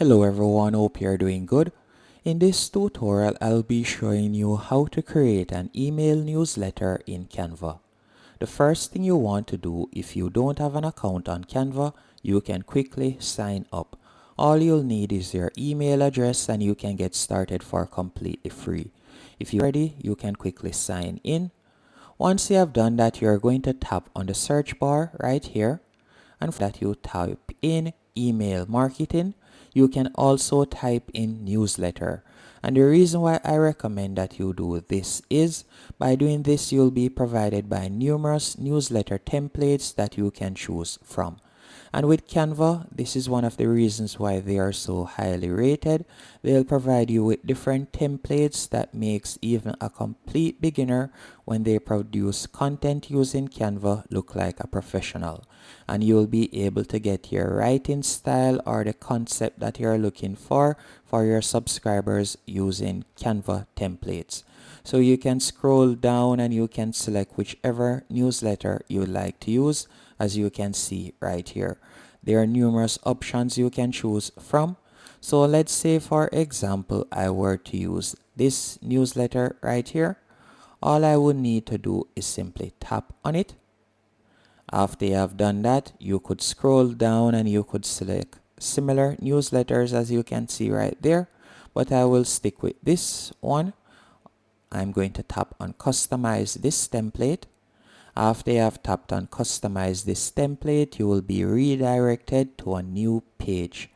Hello everyone, hope you're doing good. In this tutorial, I'll be showing you how to create an email newsletter in Canva. The first thing you want to do if you don't have an account on Canva, you can quickly sign up. All you'll need is your email address and you can get started for completely free. If you're ready, you can quickly sign in. Once you have done that, you're going to tap on the search bar right here, and for that you type in email marketing. You can also type in newsletter. And the reason why I recommend that you do this is by doing this you'll be provided by numerous newsletter templates that you can choose from. And with Canva, this is one of the reasons why they are so highly rated. They'll provide you with different templates that makes even a complete beginner when they produce content using Canva look like a professional. And you'll be able to get your writing style or the concept that you're looking for your subscribers using Canva templates. So you can scroll down and you can select whichever newsletter you like to use, as you can see right here. There are numerous options you can choose from. So let's say for example I were to use this newsletter right here. All I would need to do is simply tap on it. After you have done that, you could scroll down and you could select similar newsletters as you can see right there. But I will stick with this one. I'm going to tap on customize this template. After you have tapped on customize this template, you will be redirected to a new page.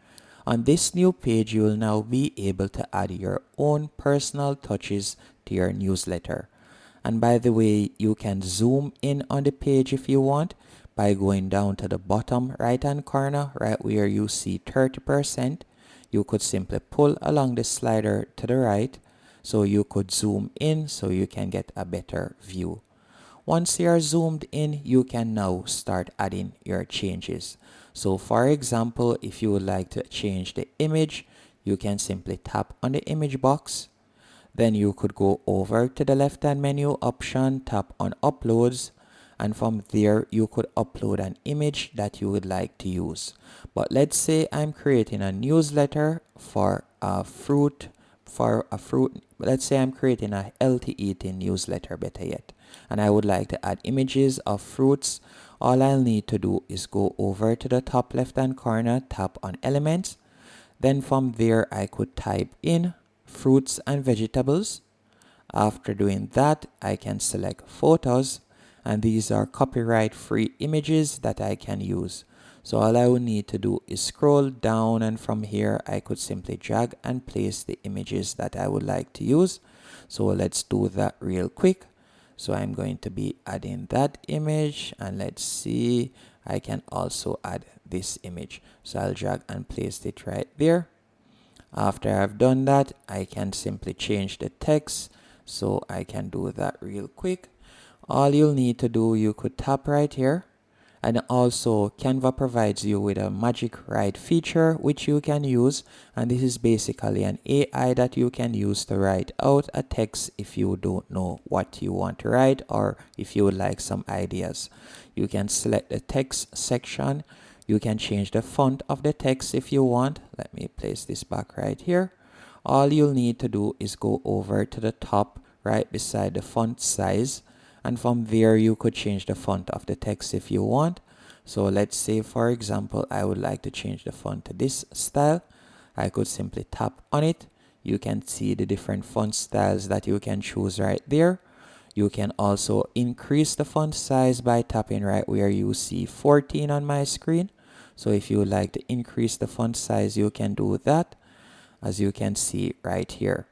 On this new page, you will now be able to add your own personal touches to your newsletter. And by the way, you can zoom in on the page if you want by going down to the bottom right hand corner, right where you see 30%. You could simply pull along the slider to the right so you could zoom in so you can get a better view. Once you are zoomed in, you can now start adding your changes. So for example, if you would like to change the image, you can simply tap on the image box. Then you could go over to the left hand menu option, tap on uploads, and from there you could upload an image that you would like to use. But let's say I'm creating a newsletter for a fruit. Let's say I'm creating a healthy eating newsletter, better yet, and I would like to add images of fruits. All I'll need to do is go over to the top left hand corner, tap on elements. Then from there I could type in fruits and vegetables. After doing that, I can select photos, and these are copyright free images that I can use. So all I will need to do is scroll down, and from here I could simply drag and place the images that I would like to use. So let's do that real quick. So I'm going to be adding that image, and let's see, I can also add this image. So I'll drag and place it right there. After I've done that, I can simply change the text. So I can do that real quick. All you'll need to do, you could tap right here. And also Canva provides you with a magic write feature which you can use, and this is basically an AI that you can use to write out a text if you don't know what you want to write or if you would like some ideas. You can select the text section. You can change the font of the text if you want. Let me place this back right here. All you'll need to do is go over to the top right beside the font size, and from there you could change the font of the text if you want. So let's say for example I would like to change the font to this style. I could simply tap on it. You can see the different font styles that you can choose right there. You can also increase the font size by tapping right where you see 14 on my screen. So if you would like to increase the font size, you can do that, as you can see right here.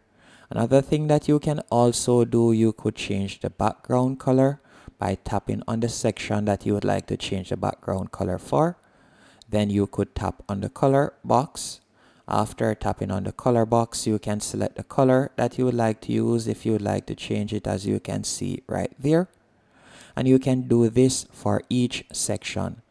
Another thing that you can also do, you could change the background color by tapping on the section that you would like to change the background color for. Then you could tap on the color box. After tapping on the color box, you can select the color that you would like to use if you would like to change it, as you can see right there. And you can do this for each section.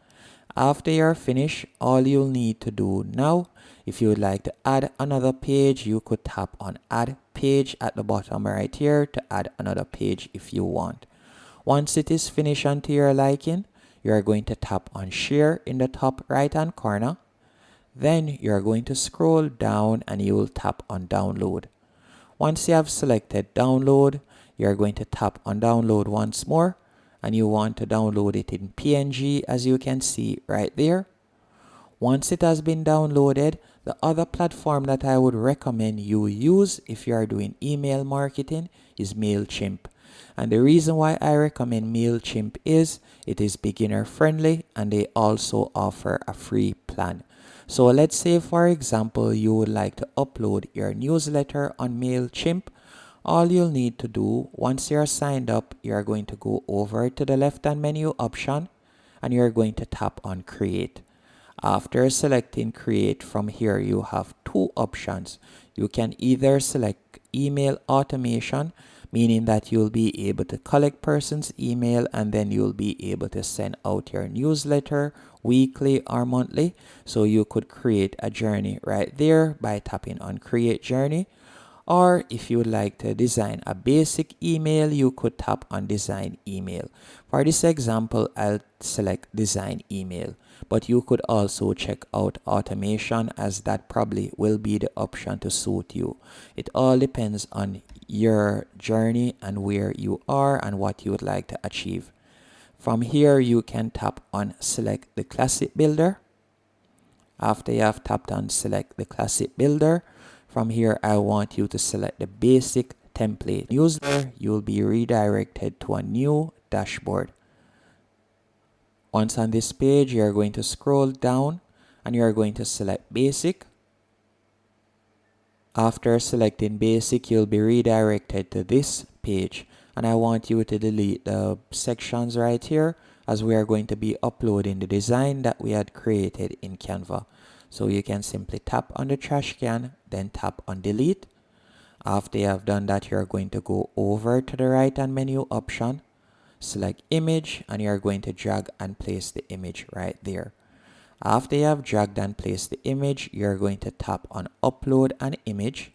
After you're finished, all you'll need to do now, if you would like to add another page, you could tap on add page at the bottom right here to add another page if you want. Once it is finished and to your liking, you are going to tap on share in the top right hand corner. Then you're going to scroll down and you will tap on download. Once you have selected download, you're going to tap on download once more, and you want to download it in PNG, as you can see right there. Once it has been downloaded, the other platform that I would recommend you use if you are doing email marketing is MailChimp. And the reason why I recommend MailChimp is it is beginner friendly and they also offer a free plan. So let's say, for example, you would like to upload your newsletter on MailChimp. All you'll need to do, once you're signed up, you're going to go over to the left-hand menu option and you're going to tap on create. After selecting create, from here you have two options. You can either select email automation, meaning that you'll be able to collect person's email and then you'll be able to send out your newsletter weekly or monthly. So you could create a journey right there by tapping on create journey. Or if you would like to design a basic email, you could tap on design email. For this example, I'll select design email, but you could also check out automation, as that probably will be the option to suit you. It all depends on your journey and where you are and what you would like to achieve. From here, you can tap on select the classic builder. After you have tapped on select the classic builder, from here I want you to select the basic template. User, you'll be redirected to a new dashboard. Once on this page, you're going to scroll down and you're going to select basic. After selecting basic, you'll be redirected to this page, and I want you to delete the sections right here, as we are going to be uploading the design that we had created in Canva. So you can simply tap on the trash can, then tap on delete. After you have done that, you're going to go over to the right hand menu option, select image, and you're going to drag and place the image right there. After you have dragged and placed the image, you're going to tap on upload an image.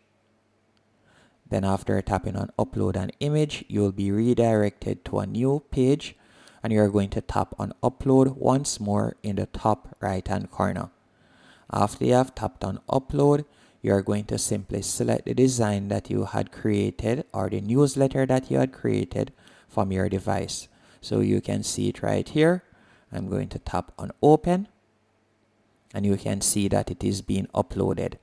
Then after tapping on upload an image, you'll be redirected to a new page and you're going to tap on upload once more in the top right hand corner. After you have tapped on upload, you're going to simply select the design that you had created or the newsletter that you had created from your device. So you can see it right here. I'm going to tap on open and you can see that it is being uploaded.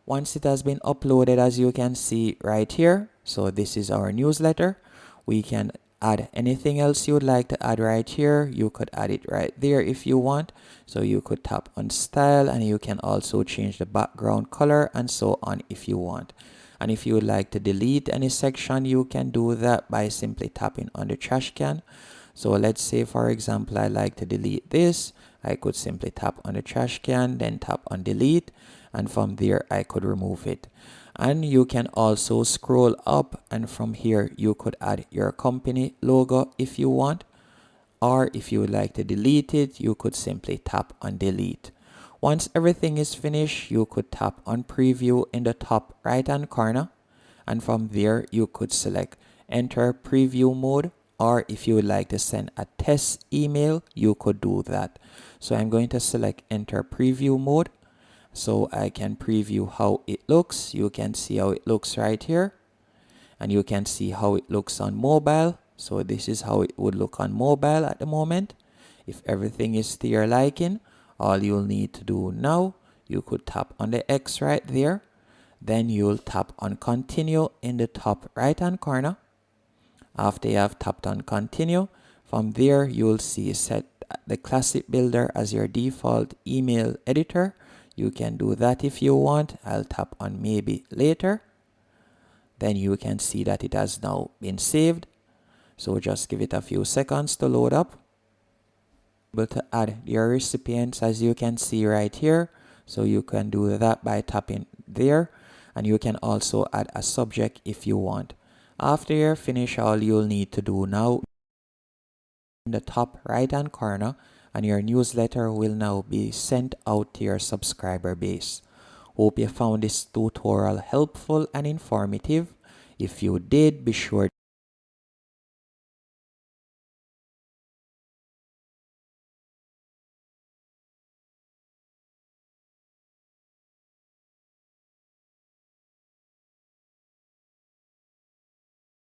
Once it has been uploaded, as you can see right here, so this is our newsletter. We can add anything else you would like to add right here. You could add it right there if you want. So you could tap on style and you can also change the background color and so on if you want. And if you would like to delete any section, you can do that by simply tapping on the trash can. So let's say, for example, I like to delete this. I could simply tap on the trash can, then tap on delete, and from there I could remove it. And you can also scroll up, and from here you could add your company logo if you want, or if you would like to delete it, you could simply tap on delete. Once everything is finished, you could tap on preview in the top right hand corner, and from there you could select enter preview mode, or if you would like to send a test email, you could do that. So I'm going to select enter preview mode so I can preview how it looks. You can see how it looks right here, and you can see how it looks on mobile. So this is how it would look on mobile at the moment. If everything is to your liking, all you'll need to do now, you could tap on the X right there, then you'll tap on continue in the top right hand corner. After you have tapped on continue, from there you'll see set the classic builder as your default email editor. You can do that if you want. I'll tap on maybe later. Then you can see that it has now been saved. So just give it a few seconds to load up. Able to add your recipients, as you can see right here. So you can do that by tapping there, and you can also add a subject if you want. After you're finished, all you'll need to do now in the top right hand corner, and your newsletter will now be sent out to your subscriber base. Hope you found this tutorial helpful and informative. If you did, be sure